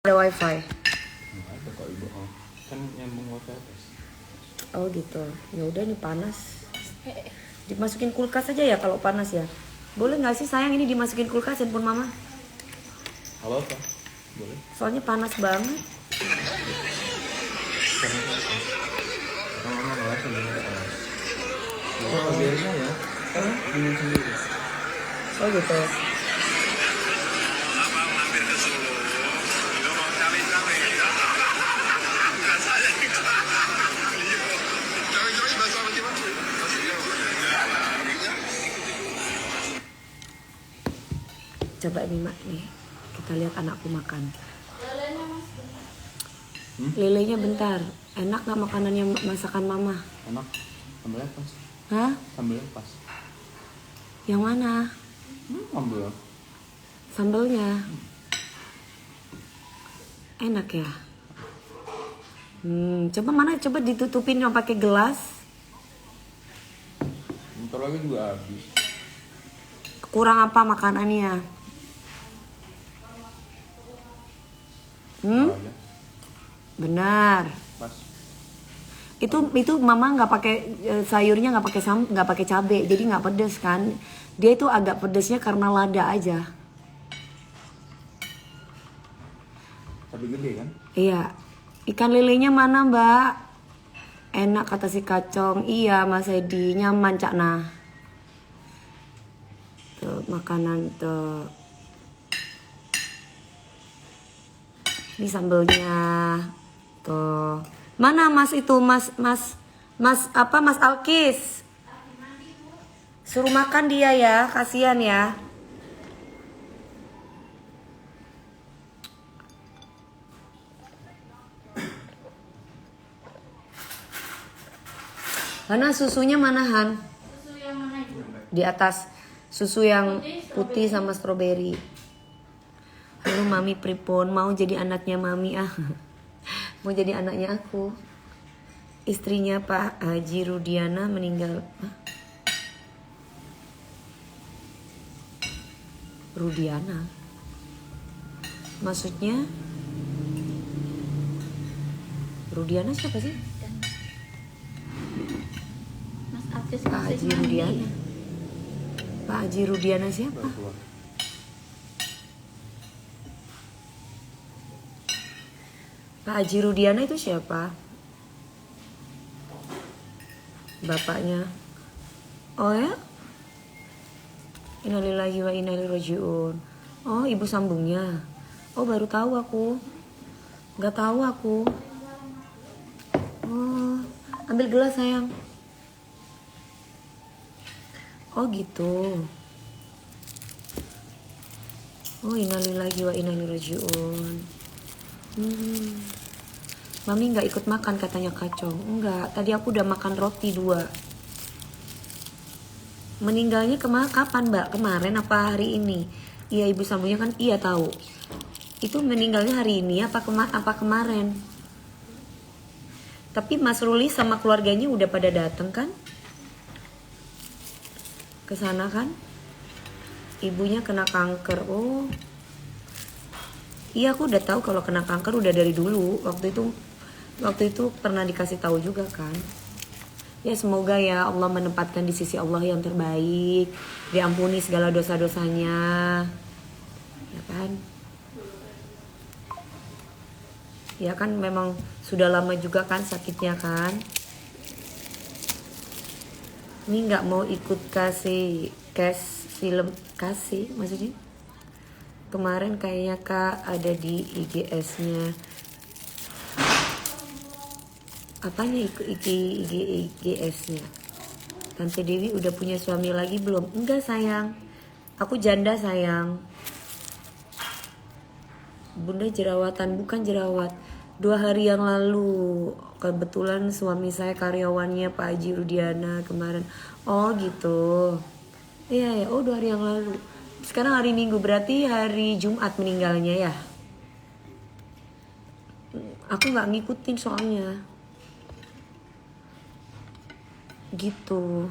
Ada wifi. Nggak ada kok ibu. Kan nyambung wifi atas. Oh gitu. Ya udah nih panas. Dimasukin kulkas aja ya kalau panas ya. Boleh nggak sih sayang ini dimasukin kulkas handphone mama? Apa? Boleh. Soalnya panas banget. Karena mama ngelas sendiri atas. Bapak biarin ya. Kan minum sendiri. Oh gitu. Coba nih mak nih, kita lihat anakku makan. Lelenya bentar, enak nggak makanannya masakan mama? Enak. Sambelnya pas. Hah? Sambelnya pas. Yang mana? Sambel. Sambelnya? Enak ya? Coba mana? Coba ditutupin yang pakai gelas. Bentar lagi juga habis. Kurang apa makanannya? Aja. Benar. Pas. Itu mama nggak pakai sayurnya nggak pakai cabai, jadi nggak pedes kan? Dia itu agak pedesnya karena lada aja. Cabai gede kan? Iya. Ikan lelenya mana mbak? Enak kata si Kacong. Iya Mas Edi, nyaman Cak Nah. Tuh makanan tuh. Ini sambelnya. Tuh. Mana Mas itu Mas Alkis? Suruh makan dia ya, kasihan ya. Hana susunya mana Han? Susu yang mana ibu? Di atas. Susu yang putih sama stroberi. Halo Mami Pripon, mau jadi anaknya Mami ah. Mau jadi anaknya aku. Istrinya Pak Haji Rudiana meninggal. Hah? Rudiana? Maksudnya? Rudiana siapa sih? Mas Alkis Pak Haji Rudiana. Pak Haji Rudiana siapa? Baru keluar. Pak Haji Rudiana itu siapa? Bapaknya. Oh ya? Innalillahi wa inna ilaihi rajiun. Oh, ibu sambungnya. Oh, baru tahu aku. Nggak tahu aku. Oh, ambil gelas sayang. Oh gitu. Oh, innalillahi wa inna ilaihi rajiun. Mami nggak ikut makan katanya Kacong. Enggak, tadi aku udah makan roti 2. Meninggalnya kapan mbak? Kemarin apa hari ini? Iya ibu sambungnya kan iya tahu. Itu meninggalnya hari ini apa kemarin? Tapi Mas Ruli sama keluarganya udah pada datang kan? Ke sana kan? Ibunya kena kanker. Oh. Iya aku udah tahu kalau kena kanker udah dari dulu. Waktu itu pernah dikasih tahu juga kan. Ya semoga ya Allah menempatkan di sisi Allah yang terbaik, diampuni segala dosa-dosanya, ya kan? Ya kan memang sudah lama juga kan sakitnya kan. Ini nggak mau ikut kasih film kasih maksudnya. Kemarin kayaknya Kak ada di IGS-nya. Apanya IGS-nya? Tante Dewi udah punya suami lagi belum? Enggak sayang. Aku janda sayang. Bunda jerawatan, bukan jerawat. 2 hari yang lalu kebetulan suami saya karyawannya Pak Haji Rudiana kemarin. Oh gitu. Iya ya, oh 2 hari yang lalu. Sekarang hari Minggu, berarti hari Jumat meninggalnya ya. Aku nggak ngikutin soalnya. Gitu.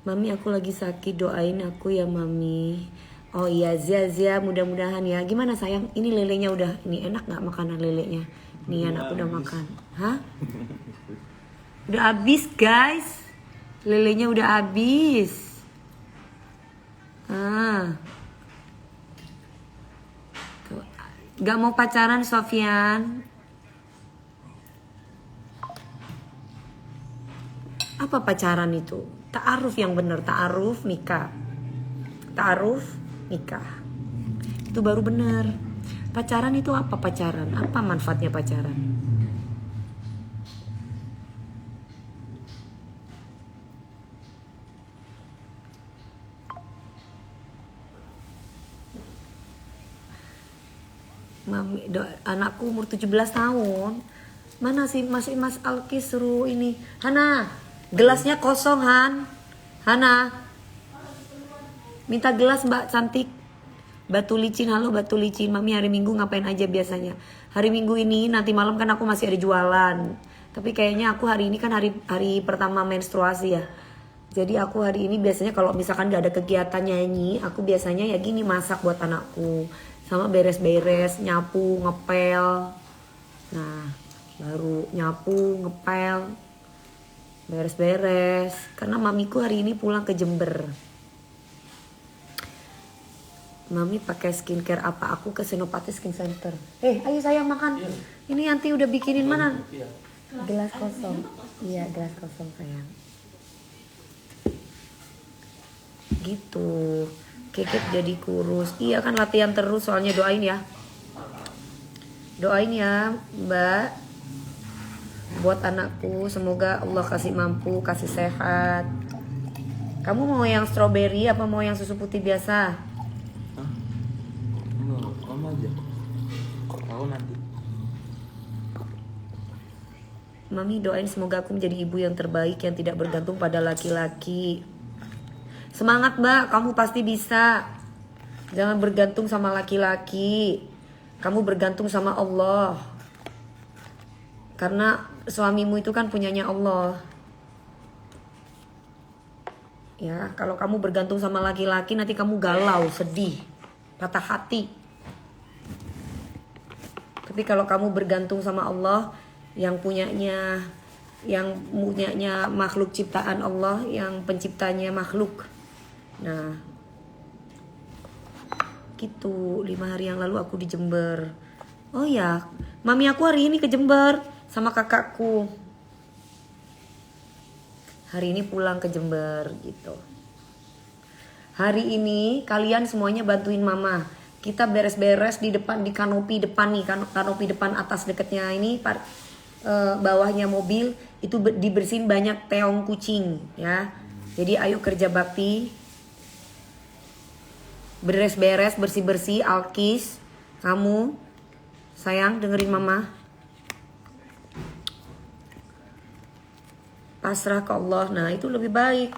Mami aku lagi sakit, doain aku ya Mami. Oh iya Zia mudah-mudahan ya. Gimana sayang? Ini lelenya udah, ini enak nggak makanan lelenya? Nih anak udah makan. Hah? Udah habis guys. Lelenya udah habis. Tuh. Gak mau pacaran Sofyan? Apa pacaran itu? Ta'aruf yang bener, ta'aruf nikah. Ta'aruf nikah. Itu baru bener. Pacaran itu apa pacaran? Apa manfaatnya pacaran? Mami, anakku umur 17 tahun. Mana sih masih Mas Alki suruh ini. Hana, gelasnya kosong Han. Hana, minta gelas Mbak cantik. Batu licin, halo Batu licin. Mami hari Minggu ngapain aja biasanya? Hari Minggu ini nanti malam kan aku masih ada jualan. Tapi kayaknya aku hari ini kan hari pertama menstruasi ya. Jadi aku hari ini biasanya kalau misalkan gak ada kegiatan nyanyi, aku biasanya ya gini masak buat anakku. Sama beres-beres, nyapu, ngepel. Nah, baru nyapu, ngepel, beres-beres. Karena mamiku hari ini pulang ke Jember. Mami pakai skincare apa? Aku ke Senopati Skin Center. Ayo sayang makan. Ini nanti udah bikinin mana? Gelas kosong. Iya, gelas kosong sayang. Gitu. Kekep jadi kurus. Iya kan latihan terus soalnya doain ya. Doain ya Mbak. Buat anakku semoga Allah kasih mampu, kasih sehat. Kamu mau yang strawberry apa mau yang susu putih biasa? Enggak, kamu aja. Tahu nanti. Mami doain semoga aku menjadi ibu yang terbaik yang tidak bergantung pada laki-laki. Semangat Mbak, kamu pasti bisa. Jangan bergantung sama laki-laki. Kamu bergantung sama Allah. Karena suamimu itu kan punyanya Allah. Ya, kalau kamu bergantung sama laki-laki nanti kamu galau, sedih, patah hati. Tapi kalau kamu bergantung sama Allah yang punyanya makhluk ciptaan Allah, yang penciptanya makhluk. Nah, gitu. 5 hari yang lalu aku di Jember. Oh ya, mami aku hari ini ke Jember sama kakakku. Hari ini pulang ke Jember gitu. Hari ini kalian semuanya bantuin mama. Kita beres-beres di depan, di kanopi depan nih, kanopi depan atas deketnya ini, bawahnya mobil itu dibersihin banyak teong kucing ya. Jadi ayo kerja bakti. Beres-beres, bersih-bersih, Alkis. Kamu, sayang dengerin mama. Pasrah ke Allah. Nah itu lebih baik.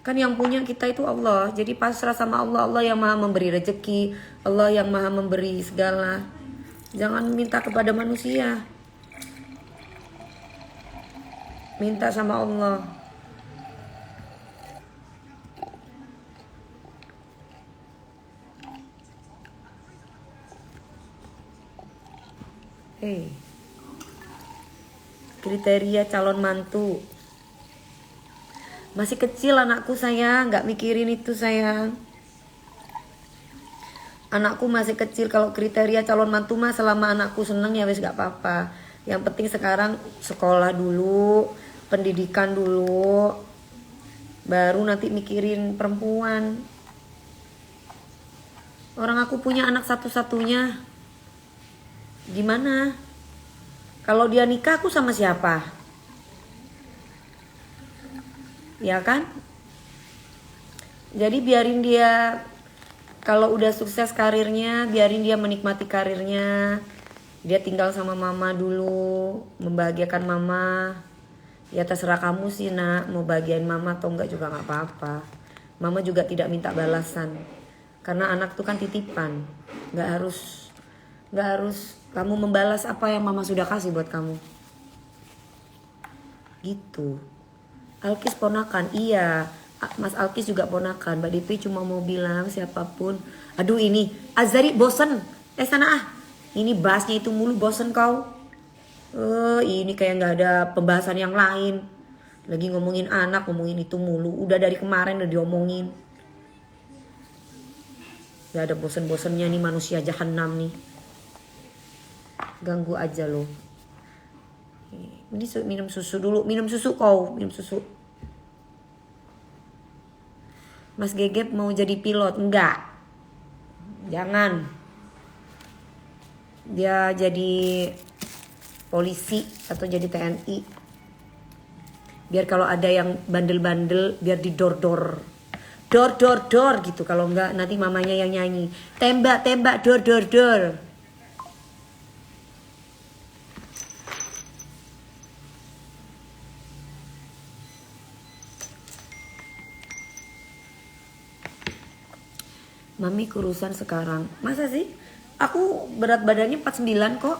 Kan yang punya kita itu Allah. Jadi pasrah sama Allah. Allah yang maha memberi rezeki. Allah yang maha memberi segala. Jangan minta kepada manusia. Minta sama Allah. Kriteria calon mantu. Masih kecil anakku sayang, gak mikirin itu sayang. Anakku masih kecil, kalau kriteria calon mantu mah selama anakku seneng ya wes gak apa-apa. Yang penting sekarang sekolah dulu, pendidikan dulu, baru nanti mikirin perempuan. Orang aku punya anak satu-satunya. Gimana? Kalau dia nikah aku sama siapa? Ya kan? Jadi biarin dia, kalau udah sukses karirnya, biarin dia menikmati karirnya. Dia tinggal sama mama dulu, membahagiakan mama. Ya terserah kamu sih nak, mau bahagiain mama atau enggak juga gak apa-apa. Mama juga tidak minta balasan. Karena anak tuh kan titipan. Gak harus kamu membalas apa yang mama sudah kasih buat kamu. Gitu. Alkis ponakan, iya. Mas Alkis juga ponakan. Mbak Devi cuma mau bilang siapapun. Aduh ini Azari bosen. Sana ah. Ini bahasnya itu mulu, bosen kau. Ini kayak nggak ada pembahasan yang lain. Lagi ngomongin anak, ngomongin itu mulu. Udah dari kemarin udah diomongin. Gak ada bosen-bosennya nih manusia jahanam nih. Ganggu aja loh. Ini minum susu dulu. Minum susu kau. Minum susu. Mas Gegep mau jadi pilot? Enggak. Jangan. Dia jadi polisi atau jadi TNI. Biar kalau ada yang bandel-bandel biar didor-dor. Dor gitu. Kalau enggak nanti mamanya yang nyanyi. Tembak dor. Mami kurusan sekarang. Masa sih? Aku berat badannya 49 kok.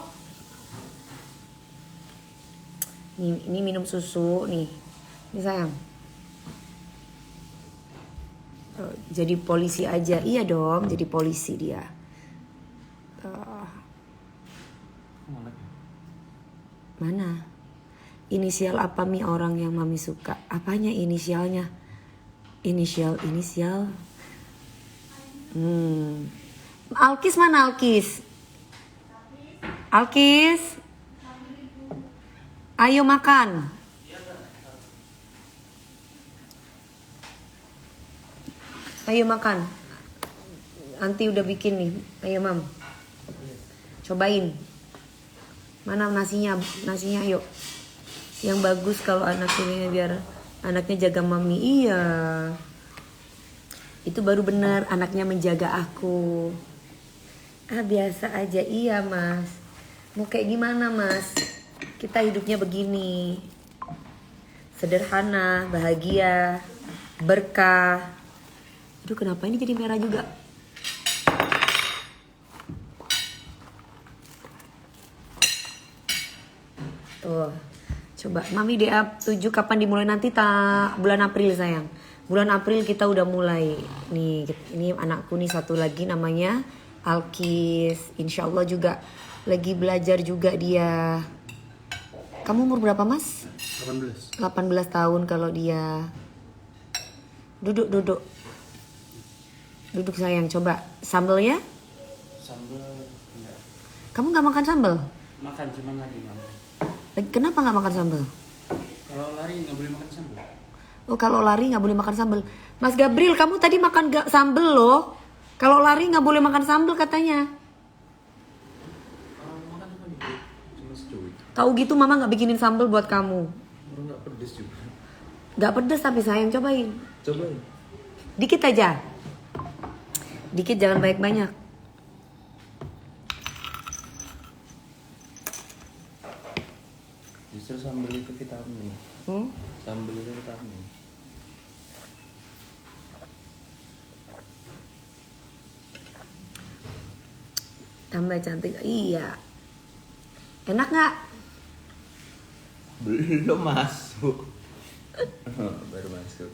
Ini minum susu nih. Ini sayang. Jadi polisi aja. Iya dong, jadi polisi dia. Mana? Inisial apa mi orang yang mami suka? Apanya inisialnya? Inisial. Alkis mana Alkis? Alkis? Ayo makan. Ayo makan. Anti udah bikin nih. Ayo mam. Cobain. Mana nasinya? Nasinya ayo. Yang bagus kalau anak ini biar anaknya jaga mami. Iya. Itu baru benar anaknya menjaga aku. Biasa aja. Iya mas. Mau kayak gimana mas? Kita hidupnya begini. Sederhana, bahagia, berkah. Aduh kenapa ini jadi merah juga? Tuh. Coba mami DA 7 kapan dimulai nanti bulan April sayang. Bulan April kita udah mulai. Nih, ini anakku nih satu lagi namanya Alkis. Insya Allah juga lagi belajar juga dia. Kamu umur berapa mas? 18. 18 tahun kalau dia. Duduk. Duduk sayang, coba. Sambelnya? Sambal enggak. Kamu gak makan sambel? Makan cuman lagi makan. Kenapa gak makan sambel? Kalau lari nggak boleh makan sambal. Oh kalau lari gak boleh makan sambel. Mas Gabriel kamu tadi makan sambel loh. Kalau lari gak boleh makan sambel katanya. Makan cuma dikit, cuma secuil. Tahu gitu mama gak bikinin sambel buat kamu. Orang nggak pedes juga. Gak pedes tapi sayang, cobain. Cobain. Dikit aja. Dikit jangan banyak-banyak. Justru sambal itu vitamin. Sambal itu vitamin. Tambah cantik. Iya. Enak gak? Belum masuk. Baru masuk.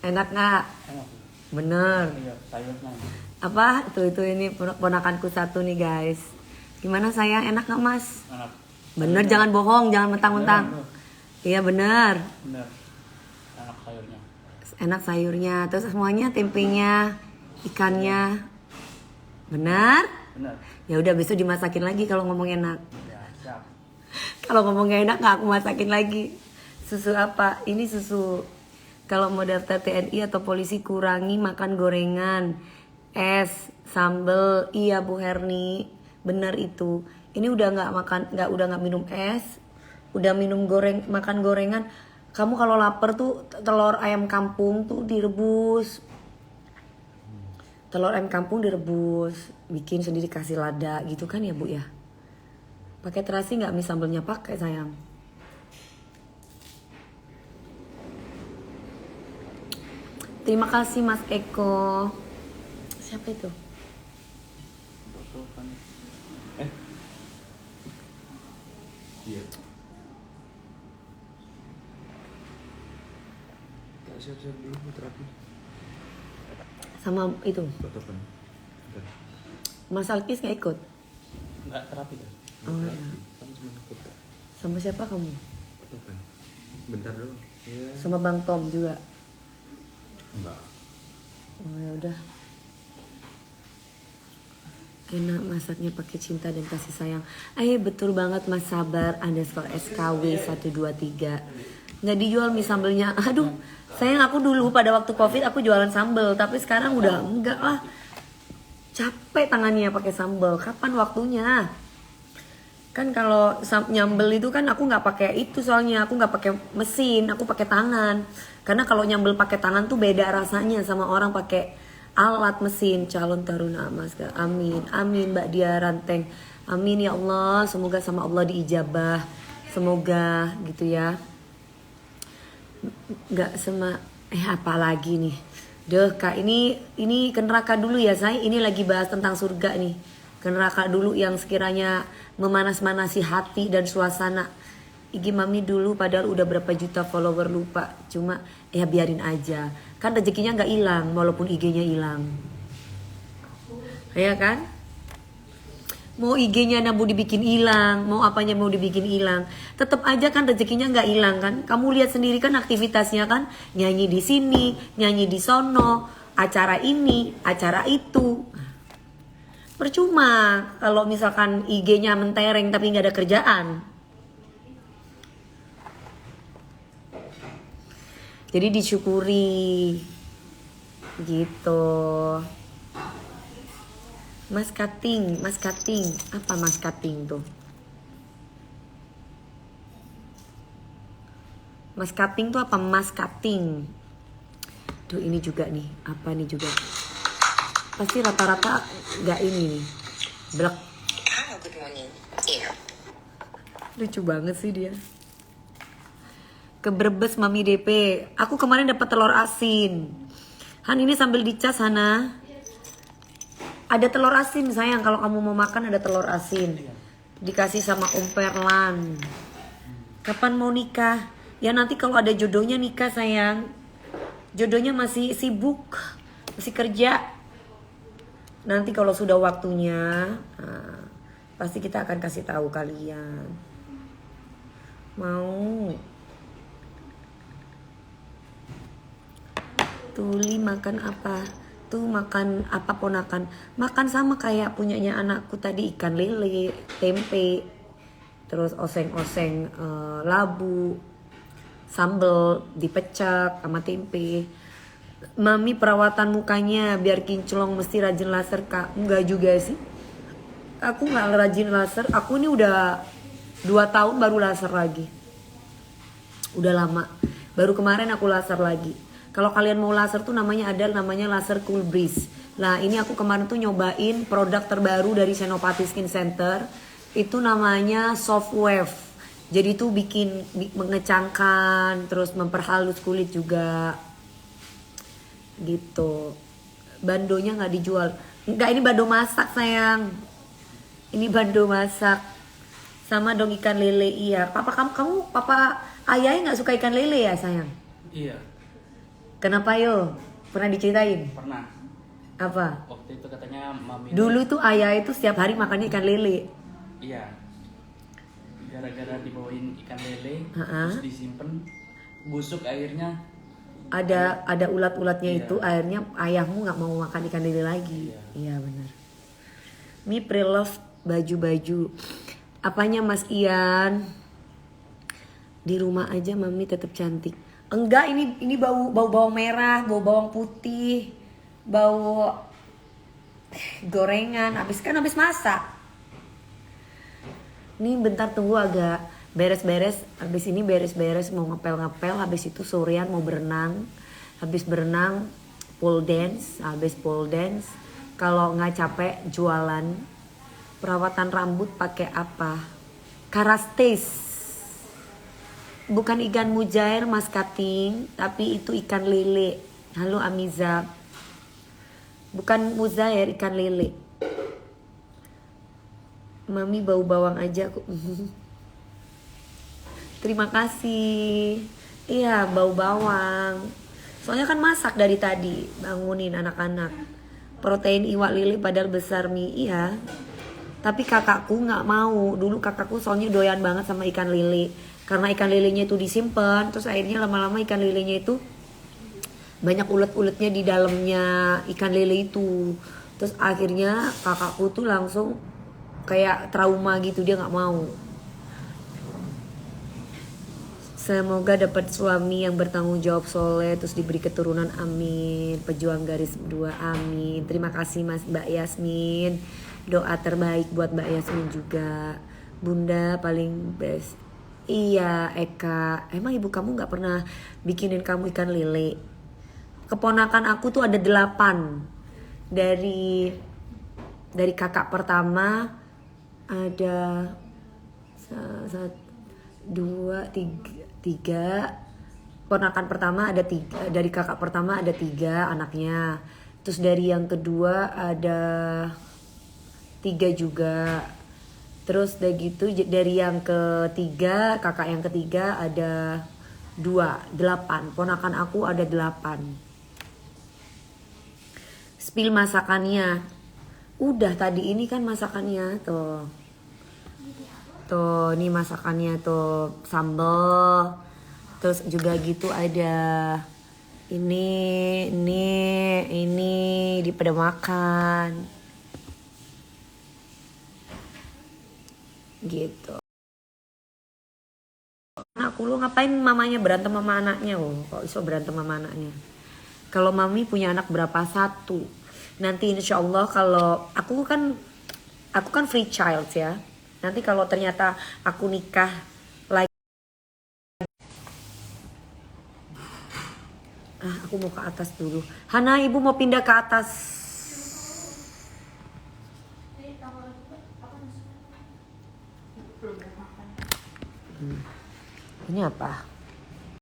Enak gak? Enak. Bener. Iya, sayurnya. Apa? Itu ini ponakanku satu nih guys. Gimana sayang? Enak gak mas? Enak. Bener, jangan bohong, jangan mentang-mentang. Iya bener. Benar. Enak sayurnya. Enak sayurnya, terus semuanya tempenya, ikannya. Benar? Benar. Ya udah besok dimasakin lagi kalau ngomong enak. Ya, siap. Kalau ngomong gak enak nggak aku masakin lagi. Susu apa? Ini susu. Kalau mau daftar TNI atau polisi kurangi makan gorengan, es, sambel. Iya Bu Herni, benar itu. Ini udah nggak minum es, udah makan gorengan. Kamu kalau lapar tuh telur ayam kampung tuh direbus. Telur ayam kampung direbus, bikin sendiri kasih lada gitu kan ya Bu ya. Pakai terasi nggak mie sambelnya? Pakai sayang. Terima kasih Mas Eko. Siapa itu? Iya. siap-siap dulu mau terapi. Sama itu Foto kan. Bentar. Mas Alkis nggak ikut? Enggak terapi kan? Oh ya. Kamu cuma ikut. Sama siapa kamu? Foto kan. Bentar dulu. Ya. Sama Bang Tom juga. Enggak. Oh ya udah. Enak masaknya pakai cinta dan kasih sayang. Betul banget Mas Sabar _SKW 123. Nggak dijual mie sambelnya. Aduh, sayang aku dulu pada waktu Covid aku jualan sambel, tapi sekarang udah enggak lah. Capek tangannya pakai sambel. Kapan waktunya? Kan kalau nyambel itu kan aku nggak pakai itu, soalnya aku nggak pakai mesin, aku pakai tangan. Karena kalau nyambel pakai tangan tuh beda rasanya sama orang pakai alat mesin. Calon taruna Mas. Amin. Amin Mbak Dia Ranteng. Amin ya Allah, semoga sama Allah diijabah. Semoga gitu ya. Nggak sama apalagi nih. Duh Kak, ini ke neraka dulu ya saya. Ini lagi bahas tentang surga nih. Ke neraka dulu yang sekiranya memanas-manasi hati dan suasana. IG Mami dulu padahal udah berapa juta follower lupa. Cuma biarin aja. Kan rezekinya nggak hilang walaupun IG-nya hilang. Ya kan? Mau IG-nya mau dibikin hilang, mau apanya mau dibikin hilang, tetap aja kan rezekinya nggak hilang kan? Kamu lihat sendiri kan aktivitasnya kan, nyanyi di sini, nyanyi di sono, acara ini, acara itu. Percuma kalau misalkan IG-nya mentereng tapi nggak ada kerjaan. Jadi disyukuri gitu. Mas cutting. Apa mas cutting tuh? Mas cutting tuh apa mas cutting? Tuh ini juga nih, apa nih juga? Pasti rata-rata nggak ini nih. Blek. Hello, good morning. Here. Lucu banget sih dia. Ke Brebes Mami DP. Aku kemarin dapat telur asin. Han ini sambil dicas Hana. Ada telur asin sayang, kalau kamu mau makan ada telur asin. Dikasih sama Om Perlan. Kapan mau nikah? Ya nanti kalau ada jodohnya nikah sayang. Jodohnya masih sibuk, masih kerja. Nanti kalau sudah waktunya, pasti kita akan kasih tahu kalian. Mau? Tuli makan apa? Tuh makan apa ponakan? Makan sama kayak punyanya anakku tadi, ikan lele, tempe, terus oseng-oseng labu, sambal dipecak sama tempe. Mami perawatan mukanya biar kinclong mesti rajin laser Kak. Enggak juga sih. Aku nggak rajin laser. Aku ini udah 2 tahun baru laser lagi. Udah lama. Baru kemarin aku laser lagi. Kalau kalian mau laser tuh namanya laser Cool Breeze. Nah ini aku kemarin tuh nyobain produk terbaru dari Senopati Skin Center. Itu namanya Soft Wave. Jadi tuh bikin mengecangkan, terus memperhalus kulit juga. Gitu. Bandonya nggak dijual. Enggak, ini bando masak sayang. Ini bando masak. Sama dong ikan lele. Iya. Kamu papa ayahnya nggak suka ikan lele ya sayang? Iya, Kenapa yo? Pernah diceritain? pernah. Apa? Waktu itu katanya mami. Dulu tuh ayah itu setiap hari makannya ikan lele. Iya. Gara-gara dibawain ikan lele, Ha-ha. terus disimpan, busuk airnya. Ada ulat-ulatnya Iya. itu, akhirnya ayahmu nggak mau makan ikan lele lagi. Iya benar. Mi pre-love baju-baju. Apanya Mas Ian? Di rumah aja Mami tetap cantik. Enggak, ini bau bawang merah, bau bawang putih, bau gorengan. Habis masak. Ini bentar tunggu agak beres-beres. Habis ini beres-beres mau ngepel-ngepel. Habis itu sorean mau berenang. Habis berenang pole dance. Habis pole dance kalau nggak capek jualan. Perawatan rambut pakai apa? Karastes. Bukan ikan mujair Mas Kating, tapi itu ikan lele. Halo Amiza. Bukan mujair, ikan lele. Mami bau bawang aja kok. Terima kasih. Iya, bau bawang. Soalnya kan masak dari tadi, bangunin anak-anak. Protein iwak lele padahal besar mie, iya. Tapi kakakku nggak mau. Dulu kakakku soalnya doyan banget sama ikan lele. Karena ikan lelenya itu disimpan, terus akhirnya lama-lama ikan lelenya itu banyak ulet-uletnya di dalamnya ikan lele itu. Terus akhirnya kakakku tuh langsung kayak trauma gitu, dia nggak mau. Semoga dapat suami yang bertanggung jawab, soleh, terus diberi keturunan, amin. Pejuang garis 2, amin. Terima kasih Mbak Yasmin. Doa terbaik buat Mbak Yasmin juga. Bunda paling best. Iya Eka, emang ibu kamu gak pernah bikinin kamu ikan lele? Keponakan aku tuh ada 8. Dari kakak pertama ada 1, 2, 3. Ponakan pertama ada 3. Dari kakak pertama ada 3 anaknya. Terus dari yang kedua ada 3 juga. Terus udah gitu dari yang ketiga, kakak yang ketiga ada 2, 8. Ponakan aku ada 8. Spill masakannya. Udah tadi ini kan masakannya tuh. Tuh, ini masakannya tuh, sambal. Terus juga gitu ada ini di pada makan. Gitu. Aku lu ngapain mamanya berantem sama anaknya? Kok iso berantem sama anaknya? Kalau mami punya anak berapa? 1. Nanti insya Allah kalau aku kan free child ya. Nanti kalau ternyata aku nikah lagi, aku mau ke atas dulu. Hana, ibu mau pindah ke atas. Ini apa?